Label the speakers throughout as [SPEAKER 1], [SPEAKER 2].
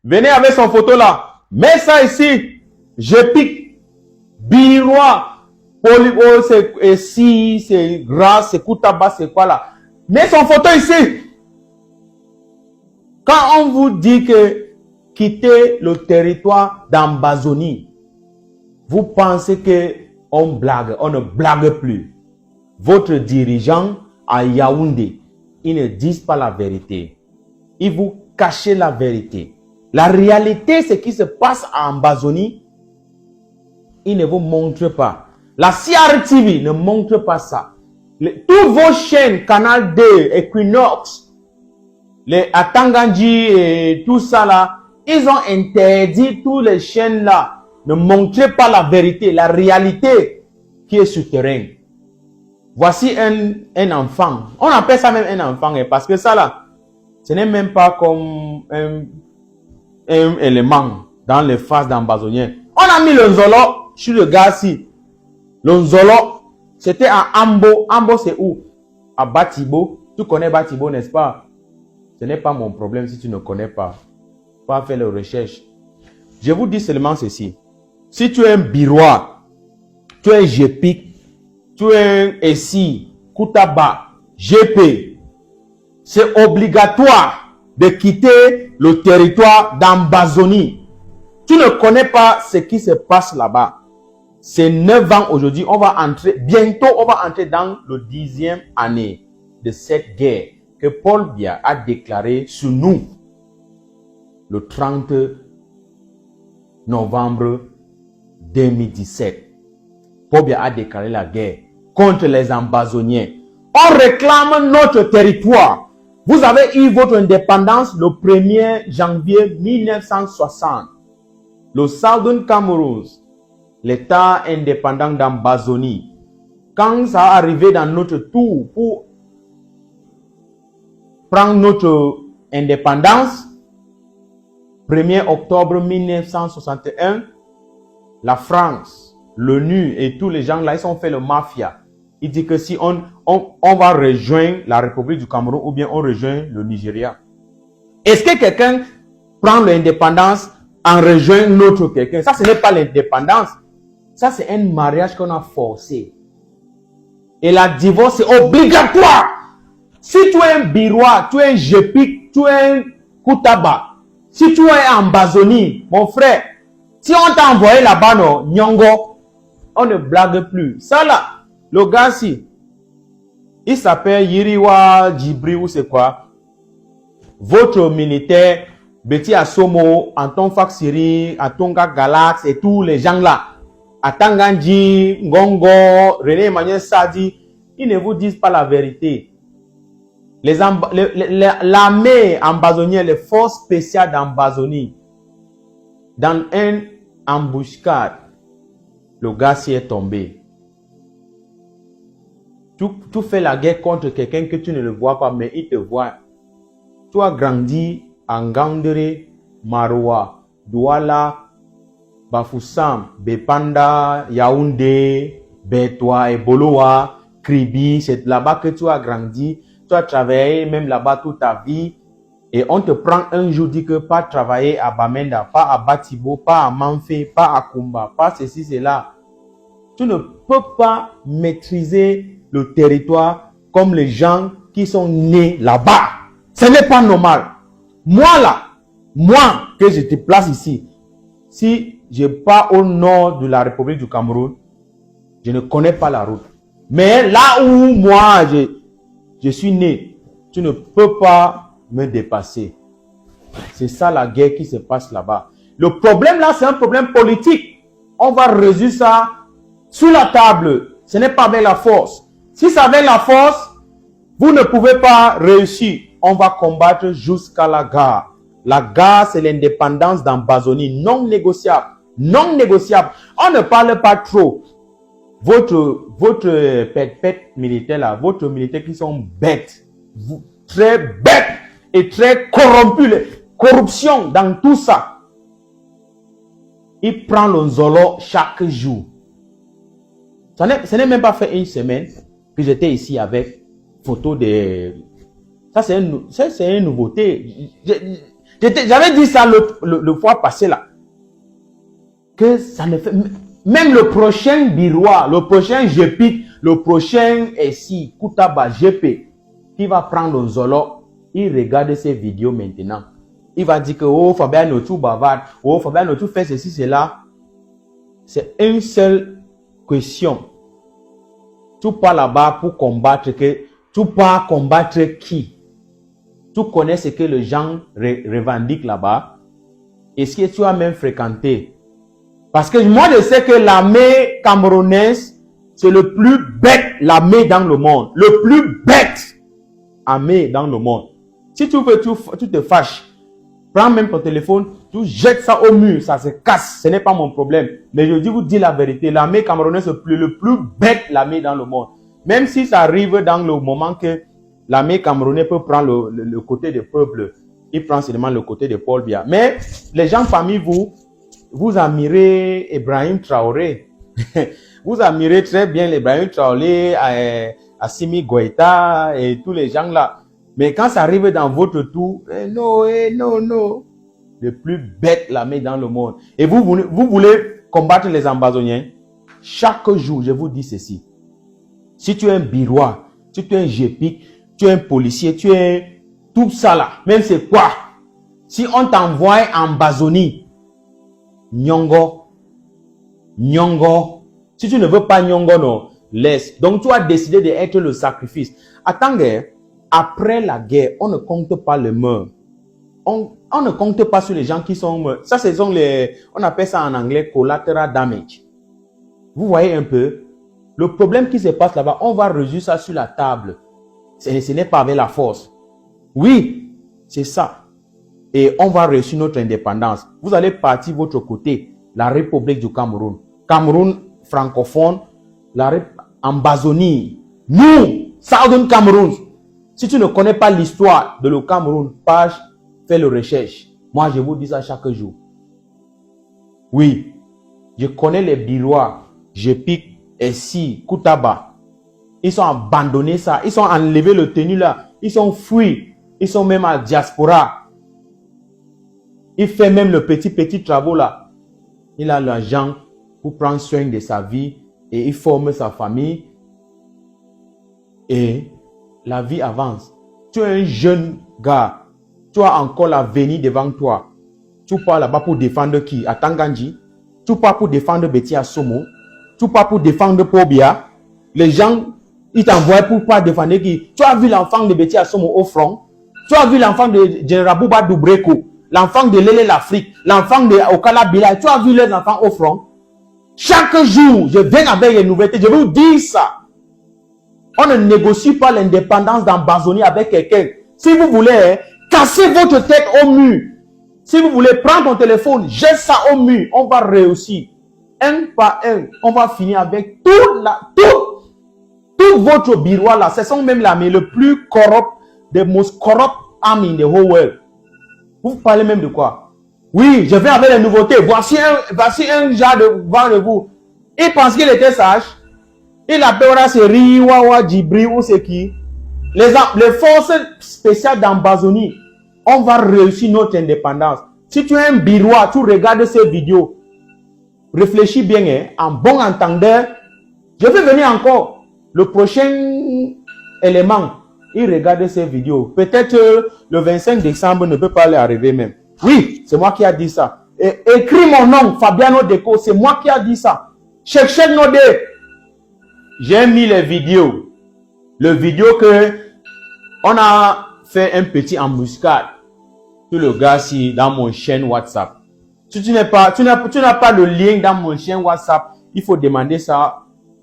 [SPEAKER 1] Venez avec son photo là. Mets ça ici. Je pique. Birois. Polygo, c'est si, c'est gras, c'est Koutaba, c'est quoi là. Mets son photo ici. Quand on vous dit que quitter le territoire d'Ambazonie, vous pensez que on blague, on ne blague plus. Votre dirigeant à Yaoundé, ils ne disent pas la vérité. Ils vous cachent la vérité. La réalité, ce qui se passe à Ambazonie, ils ne vous montrent pas. La CRTV ne montre pas ça. Tous vos chaînes, Canal D, Equinox, les Atanganji et tout ça là, ils ont interdit toutes les chaînes là. Ne montrez pas la vérité, la réalité qui est sur terrain. Voici un enfant. On appelle ça même un enfant parce que ça là, ce n'est même pas comme un élément dans les phases d'ambazoniens. On a mis le Nzolo sur le gars ici. Le Nzolo, c'était à Ambo. Ambo c'est où? À Batibo. Tu connais Batibo, n'est-ce pas? Ce n'est pas mon problème si tu ne connais pas. Pas faire les recherches. Je vous dis seulement ceci. Si tu es un Birois, tu es un GPIC, tu es un ESI, Koutaba, GP, c'est obligatoire de quitter le territoire d'Ambazonie. Tu ne connais pas ce qui se passe là-bas. C'est 9 ans aujourd'hui. On va entrer, bientôt on va entrer dans le 10e année de cette guerre que Paul Biya a déclaré sur nous le 30 novembre 2017. Paul Biya a déclaré la guerre contre les Ambazoniens. On réclame notre territoire. Vous avez eu votre indépendance le 1er janvier 1960. Le Southern Cameroun, l'État indépendant d'Ambazonie, quand ça a arrivé dans notre tour pour prendre notre indépendance, 1er octobre 1961, la France, l'ONU et tous les gens là, ils ont fait le mafia. Ils disent que si on va rejoindre la République du Cameroun ou bien on rejoint le Nigeria. Est-ce que quelqu'un prend l'indépendance en rejoignant notre quelqu'un? Ça, ce n'est pas l'indépendance. Ça, c'est un mariage qu'on a forcé. Et la divorce, c'est obligatoire. Si tu es un Birois, tu es un Jepik, tu es un Koutaba, si tu es en Ambazonie, mon frère, si on t'a envoyé là-bas, non, Nyongo, on ne blague plus. Ça là, le gars ci, il s'appelle Yiriwa Djibri ou c'est quoi? Votre militaire, Betty Asomo, Anton Faksiri, Atonga Galax et tous les gens là, Atanganji, Ngongo, René Emmanuel Sadi, ils ne vous disent pas la vérité. L'armée ambazonienne, les forces spéciales d'Ambazonie, dans une embuscade, le gars s'y est tombé. Tu fais la guerre contre quelqu'un que tu ne le vois pas, mais il te voit. Tu as grandi à Ngandere, Maroua, Douala, Bafoussam, Bepanda, Yaoundé, Bétoua et Boloa, Kribi. C'est là-bas que tu as grandi. Tu as travaillé même là-bas toute ta vie. Et on te prend un jour, dit que pas travailler à Bamenda, pas à Batibo, pas à Manfé, pas à Kumba, pas ceci, cela. Tu ne peux pas maîtriser le territoire comme les gens qui sont nés là-bas. Ce n'est pas normal. Moi là, moi que je te place ici, si je pars au nord de la République du Cameroun, je ne connais pas la route. Mais là où moi je suis né, tu ne peux pas me dépasser. C'est ça la guerre qui se passe là-bas. Le problème là, c'est un problème politique. On va résoudre ça sur la table. Ce n'est pas avec la force. Si c'est avec la force, vous ne pouvez pas réussir. On va combattre jusqu'à la gare. La gare, c'est l'indépendance d'Ambazonie, non négociable. Non négociable. On ne parle pas trop. Votre pète militaire là, votre militaire qui sont bêtes, très bêtes et très corrompus, corruption dans tout ça. Il prend le Nzolo chaque jour. Ce n'est même pas fait une semaine que j'étais ici avec photo de... Ça, c'est une nouveauté. J'avais dit ça le fois passé là. Que ça ne fait... Même le prochain Biroua, le prochain Jepit, le prochain SI, Koutaba, GP, qui va prendre Zolo, il regarde ces vidéos maintenant. Il va dire que, oh, Fabien Notou bavarde, oh, Fabien Notou fait ceci, cela. C'est une seule question. Tu pars là-bas pour combattre que, tu pars combattre qui? Tu connais ce que les gens revendiquent là-bas? Est-ce que tu as même fréquenté? Parce que moi, je sais que l'armée camerounaise, c'est le plus bête l'armée dans le monde. Le plus bête armée dans le monde. Si tu veux, tu te fâches. Prends même ton téléphone, tu jettes ça au mur, ça se casse. Ce n'est pas mon problème. Mais je vous dis la vérité. L'armée camerounaise, c'est le plus bête l'armée dans le monde. Même si ça arrive dans le moment que l'armée camerounaise peut prendre le côté des peuples, il prend seulement le côté de Paul Biya. Mais les gens parmi vous, vous admirez Ibrahim Traoré. Vous admirez très bien Ibrahim Traoré, Assimi Goïta et tous les gens là. Mais quand ça arrive dans votre tour, non. Le plus bête l'armée dans le monde. Et vous voulez combattre les Ambazoniens. Chaque jour, je vous dis ceci. Si tu es un Biroua, si tu es un Jepik, tu es un policier, tu es tout ça là, même c'est quoi? Si on t'envoie en Ambazonie, Nyongo. Si tu ne veux pas Nyongo, non, laisse. Donc, tu as décidé d'être le sacrifice. Attends, après la guerre, on ne compte pas les morts. On ne compte pas sur les gens qui sont morts. Ça, ce sont on appelle ça en anglais collateral damage. Vous voyez un peu? Le problème qui se passe là-bas, on va résoudre ça sur la table. Ce n'est pas avec la force. Oui, c'est ça. Et on va réussir notre indépendance. Vous allez partir de votre côté, la République du Cameroun. Cameroun francophone, Ambazonie. Nous, Southern Cameroun. Si tu ne connais pas l'histoire de le Cameroun, fais le recherche. Moi, je vous dis ça chaque jour. Oui, je connais les Birois, Jepik, Essi, Koutaba. Ils ont abandonné ça. Ils ont enlevé le tenue là. Ils sont fuis. Ils sont même à diaspora. Il fait même le petit travaux là. Il a l'argent pour prendre soin de sa vie et il forme sa famille. Et la vie avance. Tu es un jeune gars. Tu as encore l'avenir devant toi. Tu pars là-bas pour défendre qui? À Tanganji. Tu pars pour défendre Betty Assomo. Tu pars pour défendre Paul Biya. Les gens, ils t'envoient pour pas défendre qui? Tu as vu l'enfant de Betty Assomo au front. Tu as vu l'enfant de General Bouba Doubreko. L'enfant de Lélé l'Afrique. L'enfant de Okala Bila. Tu as vu les enfants au front. Chaque jour, je viens avec les nouveautés. Je vous dis ça. On ne négocie pas l'indépendance d'Ambazonie avec quelqu'un. Si vous voulez, casser votre tête au mur. Si vous voulez prendre ton téléphone, jette ça au mur. On va réussir. Un par un, on va finir avec tout votre bureau là. Ce sont même l'armée le plus corrupt, the most corrupt army in the whole world. Vous parlez même de quoi? Oui, je viens avec les nouveautés. Voici un genre devant de vous. Il pense qu'il était sage. Il appellera ce Riwawa Djibri ou c'est qui? Les forces spéciales d'Ambazonie. On va réussir notre indépendance. Si tu es un Biroua, tu regardes ces vidéos. Réfléchis bien, hein, en bon entendeur. Je vais venir encore. Le prochain élément, il regarde ces vidéos. Peut-être le 25 décembre ne peut pas aller arriver même. Oui, c'est moi qui a dit ça. Et, écris mon nom, Fabiano Deco, c'est moi qui a dit ça. Cheikh Nodé. J'ai mis les vidéos. Le vidéo que on a fait un petit embuscade sur le gars si dans mon chaîne WhatsApp. Si tu n'as pas le lien dans mon chaîne WhatsApp, il faut demander ça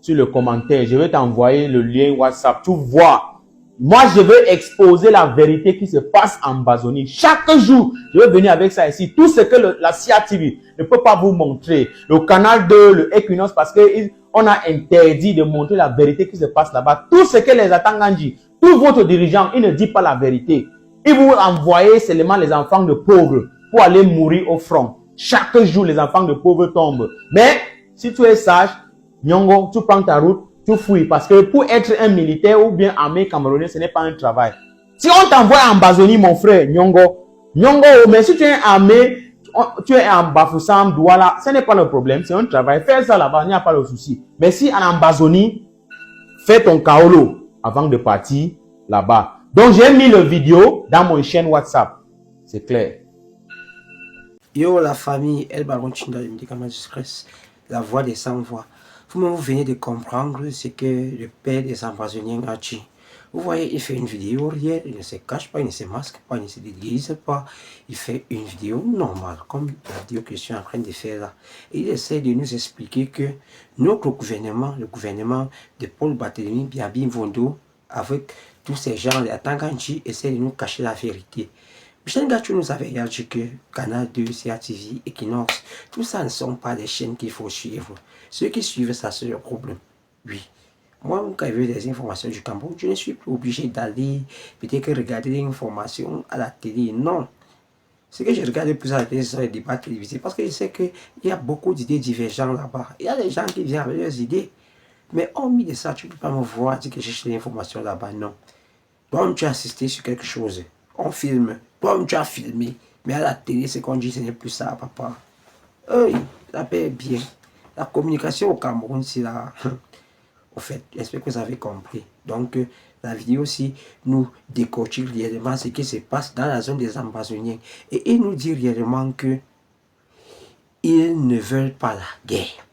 [SPEAKER 1] sur le commentaire. Je vais t'envoyer le lien WhatsApp. Tu vois. Moi, je veux exposer la vérité qui se passe en Ambazonie. Chaque jour, je vais venir avec ça ici. Tout ce que la CIA TV ne peut pas vous montrer. Le canal 2, le Equinox, parce qu'on a interdit de montrer la vérité qui se passe là-bas. Tout ce que les Atangandji, tous votre dirigeants, ils ne disent pas la vérité. Ils vous envoient seulement les enfants de pauvres pour aller mourir au front. Chaque jour, les enfants de pauvres tombent. Mais, si tu es sage, Nyongo, tu prends ta route, tu fouilles. Parce que pour être un militaire ou bien armée camerounaise, ce n'est pas un travail. Si on t'envoie en Ambazonie, mon frère, Nyongo, Nyongo, mais si tu es armé, tu es en Bafoussam, Douala, ce n'est pas le problème, c'est un travail. Fais ça là-bas, il n'y a pas de souci. Mais si en Ambazonie, fais ton kaolo avant de partir là-bas. Donc, j'ai mis le vidéo dans mon chaîne WhatsApp. C'est clair.
[SPEAKER 2] Yo, la famille, El Baron Chinda, le médicament du stress, la voix des sans-voix. Vous venez de comprendre ce que le père des Ambazoniens a dit. Vous voyez, il fait une vidéo hier, il ne se cache pas, il ne se masque pas, il ne se déguise pas. Il fait une vidéo normale, comme la vidéo que je suis en train de faire là. Et il essaie de nous expliquer que notre gouvernement, le gouvernement de Paul Barthélémy Biabi Mvondo, avec tous ces gens, les Tanganji, essaie de nous cacher la vérité. Michel Gatou nous avait dit que Canal 2, CATV, Equinox, tout ça ne sont pas des chaînes qu'il faut suivre. Ceux qui suivent ça, c'est le problème. Oui. Moi, quand je veux des informations du Cameroun, je ne suis plus obligé d'aller peut-être regarder des informations à la télé. Non. Ce que je regarde plus à la télé, ce sont les débats télévisés. Parce que je sais qu'il y a beaucoup d'idées divergentes là-bas. Il y a des gens qui viennent avec leurs idées. Mais hormis de ça, tu ne peux pas me voir dire que j'ai cherché l'information là-bas. Non. Toi, tu as assisté sur quelque chose. On filme. Toi, tu as filmé. Mais à la télé, ce qu'on dit, ce n'est plus ça, papa. Oui, la paix est bien. La communication au Cameroun, c'est là. Au fait, j'espère que vous avez compris. Donc, la vidéo aussi nous décortique réellement ce qui se passe dans la zone des Ambazoniens. Et il nous dit réellement que ils ne veulent pas la guerre.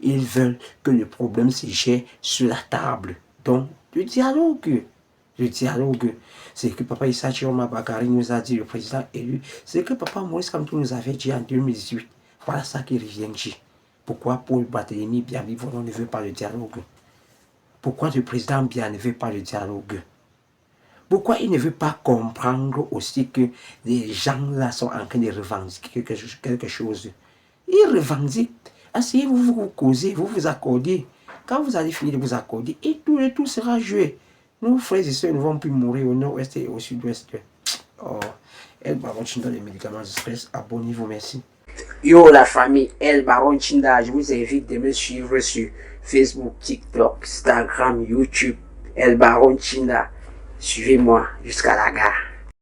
[SPEAKER 2] Ils veulent que le problème se gère sur la table. Donc, le dialogue. Le dialogue. C'est que Papa Issa Chiroma Bakari nous a dit, le président élu. C'est que Papa Maurice Kamto nous avait dit en 2018. Voilà ça qui revient dit. Pourquoi Paul Barthélémy Biabi Mvondo ne veut pas le dialogue? Pourquoi le président Biya ne veut pas le dialogue? Pourquoi il ne veut pas comprendre aussi que les gens là sont en train de revendiquer quelque chose? Ils revendiquent. Asseyez-vous, vous causez, vous vous accordez. Quand vous allez finir de vous accorder, et tout sera joué. Nos frères et sœurs ne vont plus mourir au nord-ouest et au sud-ouest. Oh, El Baron Chinda, les médicaments de stress. Abonnez-vous, merci. Yo la famille, El Baron Chinda, je vous invite de me suivre sur Facebook, TikTok, Instagram, YouTube, El Baron Chinda. Suivez-moi jusqu'à la gare.